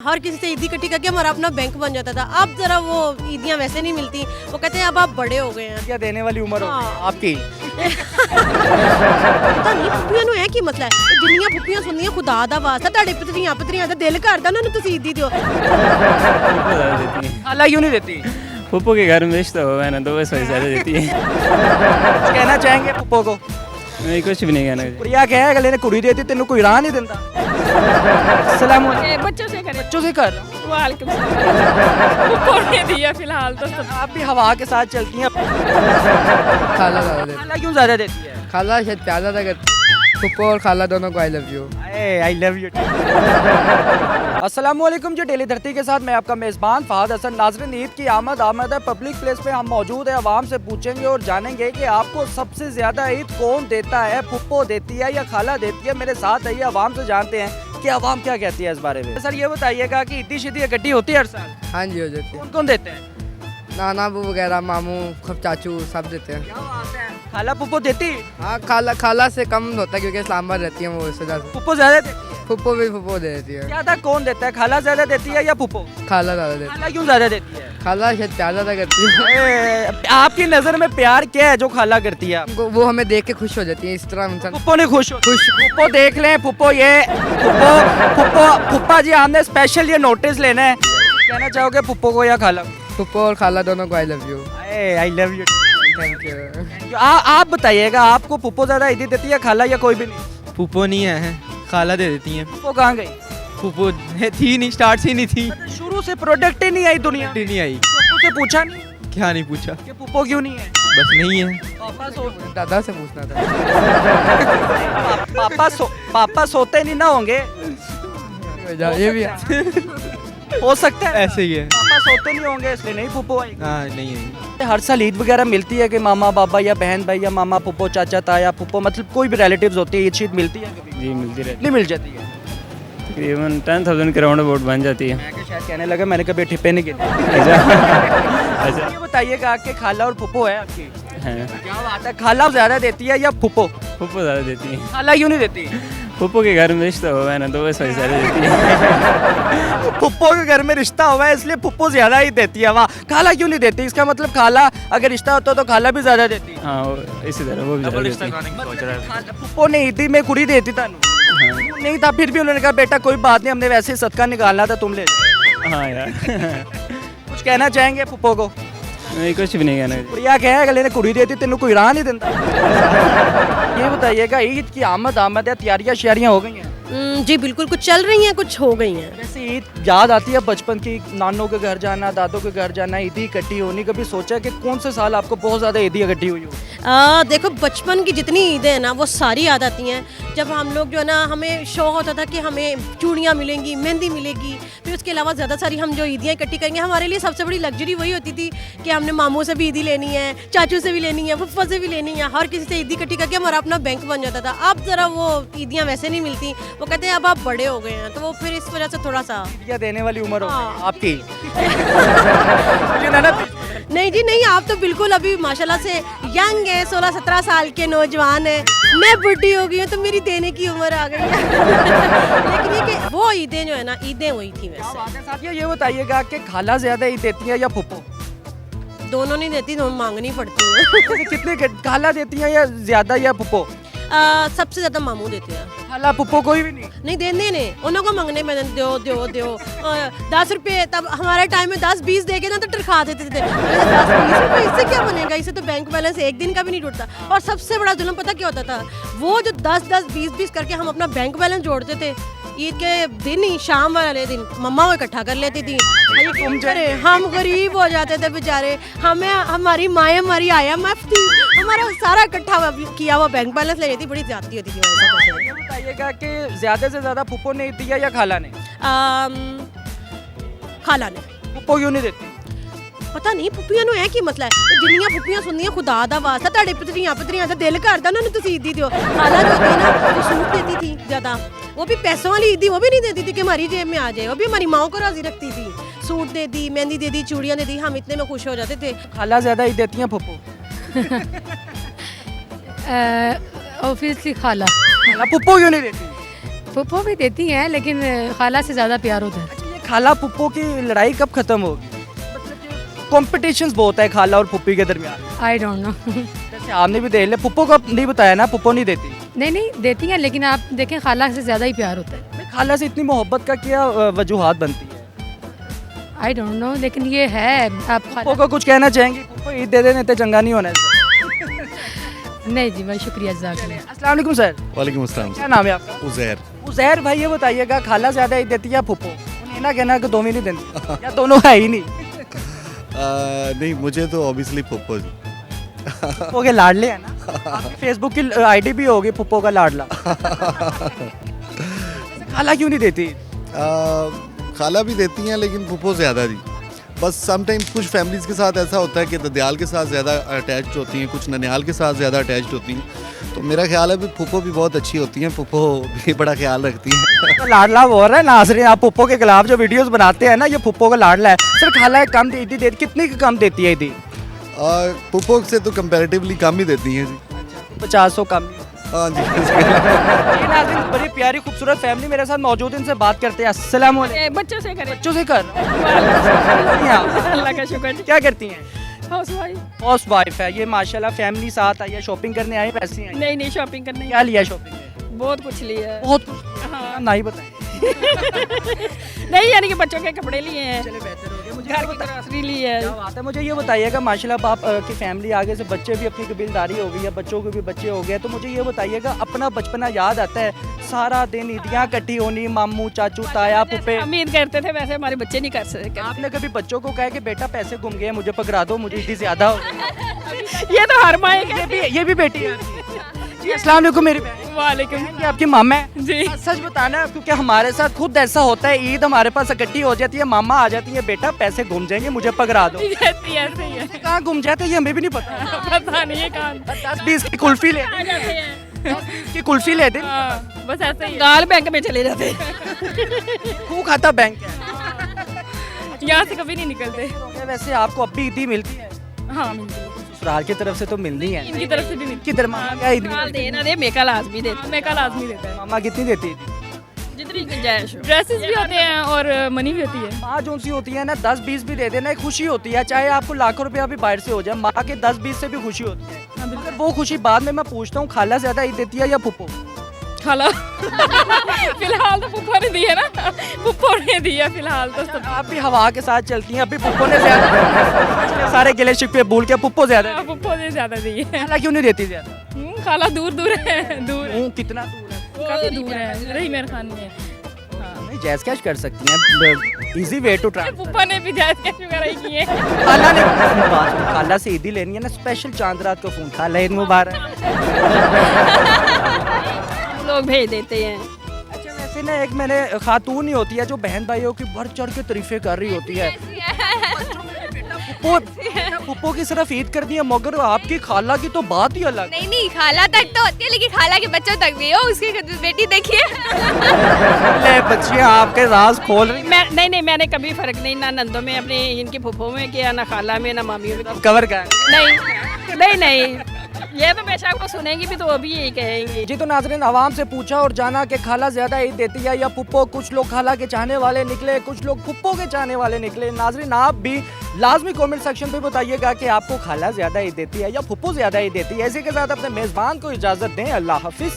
हर किसी से ईदी इकट्ठी करके हमारा अपना बैंक बन जाता था। अब जरा वो ईदियाँ वैसे नहीं मिलती। वो कहते हैं अब आप बड़े हो गए हैं। क्या देने वाली उम्र हो गई आपकी। पता नहीं फुफियां ਨੂੰ ਇਹ ਕੀ ਮਸਲਾ ਹੈ ਜਿੰਨੀਆਂ ਫੁੱਫੀਆਂ ਸੁਣਦੀਆਂ ਖੁਦਾ ਦਾ ਵਾਸਤਾ ਤੁਹਾਡੇ ਪਤਰੀਆਂ ਦਾ ਦਿਲ ਕਰਦਾ ਉਹਨਾਂ ਨੂੰ ਤੁਸੀਂ ਈਦੀ ਦਿਓ। खाला क्यों नहीं देती। पप्पू के घर में रिश्ता हुआ है ना तो बस वही ज़्यादा देती है। कुछ कहना चाहेंगे पप्पो को। नहीं कुछ भी नहीं कहना। कुड़िया क्या है अगले ने कुड़ी देती तेन कोई राह नहीं देता। सलाम बच्चों से करे बच्चों से कर वालेकुम सलाम ने दिया फिलहाल तो सब आप भी हवा के साथ चलती हैं। खाला ज़्यादा देती खाला क्यों ज्यादा देती है। खाला शायद प्यार ज़्यादा करती पप्पू और खाला दोनों को I love you. I love you. अस्सलाम वालेकुम जी, डेली धरती के साथ मैं आपका मेज़बान फ़हद हसन। नाज़रीन, ईद की आमद है। पब्लिक प्लेस पे हम मौजूद हैं। आवाम से पूछेंगे और जानेंगे कि आपको सबसे ज़्यादा ईद कौन देता है, पप्पो देती है या खाला देती है। मेरे साथ आइए, आवाम से जानते हैं कि आवाम क्या कहती है इस बारे में। सर ये बताइएगा कि ईदी शीदी इकट्ठी होती है हर साल। हाँ जी हो जाती है। कौन कौन देते हैं। नाना अबू वगैरह मामू खूब चाचू सब देते हैं। क्या बात है। खाला पप्पो देती। हाँ खाला से कम होता है क्योंकि इस्लामाबाद रहती है वो इस वजह से। पप्पो ज़्यादा देती है। पप्पो भी पप्पो दे देती है। क्या था कौन देता है, खाला ज़्यादा देती है या पप्पो। खाला ज़्यादा देती खाला क्यों ज़्यादा देती है। है। खाला शायद प्यार ज़्यादा करती है। आपकी नज़र में प्यार क्या है जो खाला करती है। वो हमें देख के खुश हो जाती है। इस तरह इंसान पुप्पो ने खुश पुप्पो देख लें। पुप्पो ये पुप्पा जी हमने स्पेशल ये नोटिस लेना है। कहना चाहोगे पुप्पो को या खाला को। पप्पू और खाला दोनों को I love you. I love you. Thank you. आप बताइएगा आपको पुप्पो ज़्यादा ईदी देती है खाला या कोई भी नहीं। फूफो नहीं है, खाला दे देती हैं। पुप्पो कहाँ गई। फूफो थी नहीं, स्टार्ट से नहीं थी, शुरू से प्रोडक्ट ही नहीं आई दुनिया। नहीं आई। पुप्पो से पूछा नहीं क्या नहीं पूछा, कि पुप्पो क्यों नहीं है। बस नहीं है। दादा से पूछना था। पापा सोते नहीं ना होंगे। ये भी हो सकता है ऐसे ही है। पापा सोते नहीं होंगे इसलिए नहीं पुप्पो आई। हाँ नहीं है। हर साल ईद वगैरह मिलती है कि मामा बाबा या बहन भाई या मामा पुप्पो चाचा ताया पुप्पो मतलब कोई भी रिलेटिव्स होती है, ईद शीद मिलती है कभी। जी मिलती रहती कितनी मिल जाती है। है। तकरीबन 10,000 के राउंड अबाउट बन जाती है। मैं क्या शायद कहने लगा, मैंने कभी ठिप्पे नहीं गिने। अच्छा ये बताइएगा कि खाला और पुप्पो है आपकी। है। क्या बात है। खाला ज़्यादा देती है या पुप्पो। पप्पू ज़्यादा देती है। खाला क्यों नहीं देती। पप्पू के घर में रिश्ता हुआ है ना तो बस वही ज़्यादा देती है। पुप्पो के घर में रिश्ता हुआ है इसलिए पुप्पो ज़्यादा ही देती है। वाह। खाला क्यों नहीं देती, इसका मतलब खाला अगर रिश्ता होता तो खाला भी ज़्यादा देती है। हाँ इसी तरह वो भी ज़्यादा देती है। पुप्पो ने ईदी में कुड़ी देती था नहीं था, फिर भी उन्होंने कहा बेटा कोई बात नहीं, हमने वैसे ही सदका निकालना था, तुम ले जाओ। हाँ यार। कुछ कहना चाहेंगे पुप्पो को। नहीं कुछ भी नहीं कहना। कुड़िया क्या है अगले ने कुड़ी देती तेन कोई राह नहीं देता। ये बताइएगा ईद की आमद है, तैयारियां श्यारियां हो गई हैं। जी बिल्कुल, कुछ चल रही हैं कुछ हो गई हैं। वैसे ईद याद आती है बचपन की, नानों के घर जाना, दादों के घर जाना, ईदी इकट्ठी होनी। कभी सोचा कि कौन से साल आपको बहुत ज़्यादा ईदी इकट्ठी हुई हो। देखो बचपन की जितनी ईदें हैं ना वो सारी याद आती हैं। जब हम लोग जो है ना हमें शौक होता था कि हमें चूड़ियाँ मिलेंगी, मेहंदी मिलेगी, फिर उसके अलावा ज़्यादा सारी हम जो ईदियाँ इकट्ठी करेंगे। हमारे लिए सबसे बड़ी लग्जरी वही होती थी कि हमने मामू से भी ईदी लेनी है, चाचू से भी लेनी है, फुफ्फा से भी लेनी है। हर किसी से ईदी इकट्ठी करके हमारा अपना बैंक बन जाता था। अब ज़रा वो ईदियाँ वैसे नहीं मिलती। वो कहते हैं अब आप बड़े हो गए हैं, तो वो फिर इस वजह से थोड़ा सा ईदियाँ देने वाली उम्र हो हाँ। गई आपकी। नहीं जी नहीं, आप तो बिल्कुल अभी माशाल्लाह से यंग है, 16-17 साल के नौजवान है। मैं बुढ़ी हो गई हूँ तो मेरी देने की उम्र आ गई है। लेकिन ये कि वो ईदें जो है ना ईदें हुई थी वैसे। साथियों ये बताइएगा कि खाला ज़्यादा ईद देती है या पुप्पो। दोनों नहीं देती, दोनों मांगनी पड़ती है। कितनी खाला देती है या ज़्यादा या पुप्पो। सबसे ज्यादा मामू देते हैं। खाला पुप्पो कोई भी नहीं देने ने उन्हों को मंगने में दो 10 रुपये। तब हमारे टाइम में 10-20 दे के ना तो टरखा देते थे। 10-20 रुपये इससे क्या बनेगा, इससे तो बैंक बैलेंस एक दिन का भी नहीं टूटता। और सबसे बड़ा जुल्म पता क्या होता था, वो जो 10-10 20-20 करके हम अपना बैंक बैलेंस जोड़ते थे, ईद के दिन ही शाम वाले दिन मम्मा वो इकट्ठा कर लेती थी। हम गरीब हो जाते थे बेचारे, हमें हमारी माएँ हमारी IMF थी, हमारा सारा इकट्ठा किया हुआ बैंक बैलेंस ले रही थी। बड़ी ज्यादती होती थी वैसे। ये बताइएगा कि ज़्यादा से ज़्यादा पुप्पो ने दिया या खाला ने। खाला ने। पुप्पो क्यों नहीं देती। ਪਤਾ ਨਹੀਂ ਫੁੱਫੀਆਂ ਨੂੰ ਇਹ ਕੀ ਮਸਲਾ ਹੈ ਜਿੰਨੀਆਂ ਫੁੱਫੀਆਂ ਸੁਣਦੀਆਂ ਖੁਦਾ ਦਾ ਵਾਸਤਾ ਤੁਹਾਡੇ ਪਤਰੀਆਂ ਦਾ ਦਿਲ ਕਰਦਾ ਉਹਨਾਂ ਨੂੰ ਤੁਸੀਂ ਈਦੀ ਦਿਓ। खाला जो थी ना वो सूट देती थी ज़्यादा, वो भी पैसों वाली ईदी वो भी नहीं देती थी कि हमारी जेब में आ जाए, वो भी हमारी माओ को राजी रखती थी। सूट दे दी, मेहंदी दे दी, चूड़ियाँ दे दी, हम इतने में खुश हो जाते थे। खाला ज़्यादा ईद देती हैं पुप्पो। ऑब्वियसली खाला खाला पुप्पो क्यों नहीं देती। फूफो भी देती हैं लेकिन खाला से ज़्यादा प्यार होता है। अच्छा ये खाला पुप्पो की लड़ाई कब खत्म होगी? कॉम्पिटिशन्स बहुत है खाला और पुप्पी के दरमियान। I don't know. जैसे आपने भी देख लिया, पुप्पो को नहीं बताया ना, पुप्पो नहीं देती। नहीं नहीं देती हैं, लेकिन आप देखें खाला से ज़्यादा ही प्यार होता है। भाई खाला से इतनी मोहब्बत का क्या वजूहात बनती है? आई डोंट नो, लेकिन ये है आप पुप्पो खाला। को कुछ कहना चाहेंगे? पुप्पो ईद दे देने तो चंगा नहीं होना चाहिए। नहीं जी भाई, शुक्रिया जज़ाकल्लाह। अस्सलाम वालेकुम सर, वालेकुम अस्सलाम। क्या नाम है आपका? उज़ैर। उज़ैर भाई, ये बताइएगा खाला ज़्यादा ईद देती है या पुप्पो? उन्हें ना कहना कि दोनों नहीं देती या दोनों है ही नहीं। नहीं, मुझे तो ऑब्वियसली पुप्पो जी। पुप्पो के लाडले हैं ना। आपकी फेसबुक की आईडी भी होगी पुप्पो का लाडला। खाला क्यों नहीं देती? खाला भी देती हैं लेकिन पुप्पो ज़्यादा जी। बस समटाइम्स कुछ फैमिलीज़ के साथ ऐसा होता है कि ददयाल के साथ ज़्यादा अटैच्ड होती हैं, कुछ ननिहाल के साथ ज़्यादा अटैच्ड होती हैं। तो मेरा ख्याल है भी पुप्पो भी बहुत अच्छी होती हैं, पुप्पो भी बड़ा ख्याल रखती हैं। तो लाडला बोल रहा है नाज़रीन, आप पुप्पो के खिलाफ जो वीडियोस बनाते हैं ना, ये पुप्पो का लाडला है। सर खाला कम ईदी देती, कितनी कम देती है ईदी? पुप्पो से तो कंपैरेटिवली कम ही देती हैं जी। 50 कम। हाँ जी। जी नाज़रीन, बड़ी प्यारी खूबसूरत फैमिली मेरे साथ मौजूद है, इनसे बात करते हैं। अस्सलाम वालेकुम। बच्चों से करें। बच्चों से कर अल्लाह का शुक्र जी। क्या करती हैं? House wife. हाउस वाइफ है। ये माशाल्लाह फैमिली साथ आई है, शॉपिंग करने आई, पैसे आई? नहीं नहीं, शॉपिंग करने क्या लिया शॉपिंग में? बहुत कुछ लिया है। बहुत कुछ। हाँ। नहीं बताएं। नहीं, यानी कि बच्चों के कपड़े लिए हैं, चले बेहतर हो गया। मुझे घर की ग्रोसरी ली है। क्या बात है। मुझे ये बताइएगा, माशाल्लाह आप की फैमिली आगे से बच्चे भी, अपनी कबीलदारी हो गई है, बच्चों के भी बच्चे हो गए, तो मुझे ये बताइएगा, अपना बचपना याद आता है? सारा दिन ईदियाँ इकट्ठी होनी, मामू चाचू ताया फूफे। उम्मीद करते थे, वैसे हमारे बच्चे नहीं कर सकते। आपने कभी बच्चों को कहा कि बेटा पैसे गुम गए, मुझे पकड़ा दो, मुझे ईदी ज्यादा हो गई? ये तो हर माए ये भी बेटी है जी। अस्सलाम वालेकुम मेरी बहन। वालेकुम। ये आपकी मामा है जी। सच बताना, क्योंकि हमारे साथ खुद ऐसा होता है, ईद हमारे पास इकट्ठी हो जाती है, मामा आ जाती है, बेटा पैसे घूम जाएंगे, मुझे पकड़ा दो। ऐसे ही है। कहाँ घूम जाते हैं ये हमें भी नहीं पता। पता नहीं है कहाँ 10-20 की कुल्फी ले आ जाते हैं। की कुल्फी ले दे, हाँ, बस ऐसे ही गाल बैंक में चले जाते हैं। खूब खाता बैंक है। यहाँ से कभी नहीं निकलते। वैसे आपको अब भी ईदी मिलती है? हाँ, मिलती है। ससुराल की तरफ से तो मिलनी है। इनकी तरफ से भी मिलती किधर मामा क्या ईद है। देना दे, मेका लाजमी देता। मेका लाजमी देता है। मामा कितनी देती है? जितनी गुंजाइश हो। ड्रेसेस भी होते हैं और मनी भी होती है। माँ जो सी होती है ना, 10-20 भी दे देना, एक खुशी होती है, चाहे आपको लाखों रुपया भी बाहर से हो जाए, माँ के 10-20 से भी खुशी होती है। मगर वो खुशी बाद में मैं पूछता हूँ, खाला ज्यादा ईद देती है या पुप्पो? खाला। फिलहाल तो पुप्पो ने दी है ना, पुप्पो ने दी है फिलहाल तो सब। आप भी हवा के साथ चलती हैं, अभी पुप्पो ने ज्यादा सारे गिले शिकवे भूल के पुप्पो ज्यादा। हाँ, पुप्पो ने ज्यादा दी है। खाला क्यों नहीं देती ज्यादा? खाला दूर दूर है, दूर है। कितना दूर है? काफी दूर है, रही मेरे खान में। नहीं, जैज कैश कर सकती हैं, इजी वे टू ट्रांसफर। पुप्पो ने भी जायज कैश वगैरह ही किए। खाला ने खाला से ईदी लेनी है ना, स्पेशल चांद रात को फोन, खाला ईद मुबारक। लोग भेज देते हैं। अच्छा, वैसे ना एक मैंने खातून ही होती है जो बहन भाइयों की बढ़ चढ़ के तारीफें कर रही होती है। पुप्पो की सिर्फ ईद कर दी है, मगर आपकी खाला की तो बात ही अलग। नहीं नहीं, खाला तक तो होती है, लेकिन खाला के बच्चों तक भी हो। उसकी बेटी देखिए। ले बच्चियां आपके राज खोल रही मैं नहीं, मैंने कभी फर्क नहीं, ना नंदों में अपने इनकी फुफो में किया, ना खाला में, ना मामियों में। कवर का नहीं, ये तो बेशक वो सुनेंगी भी तो वो भी यही कहेंगी। जी। तो नाजरीन, आवाम से पूछा और जाना कि खाला ज्यादा ईद देती है या पुप्पो। कुछ लोग खाला के चाहने वाले निकले, कुछ लोग पुप्पो के चाहने वाले निकले। नाजरीन, आप भी लाजमी कमेंट सेक्शन पे बताइएगा कि आपको खाला ज्यादा ईद देती है या पुप्पो ज्यादा ईद देती है। इसी के साथ अपने मेजबान को इजाजत दें। अल्लाह हाफिज।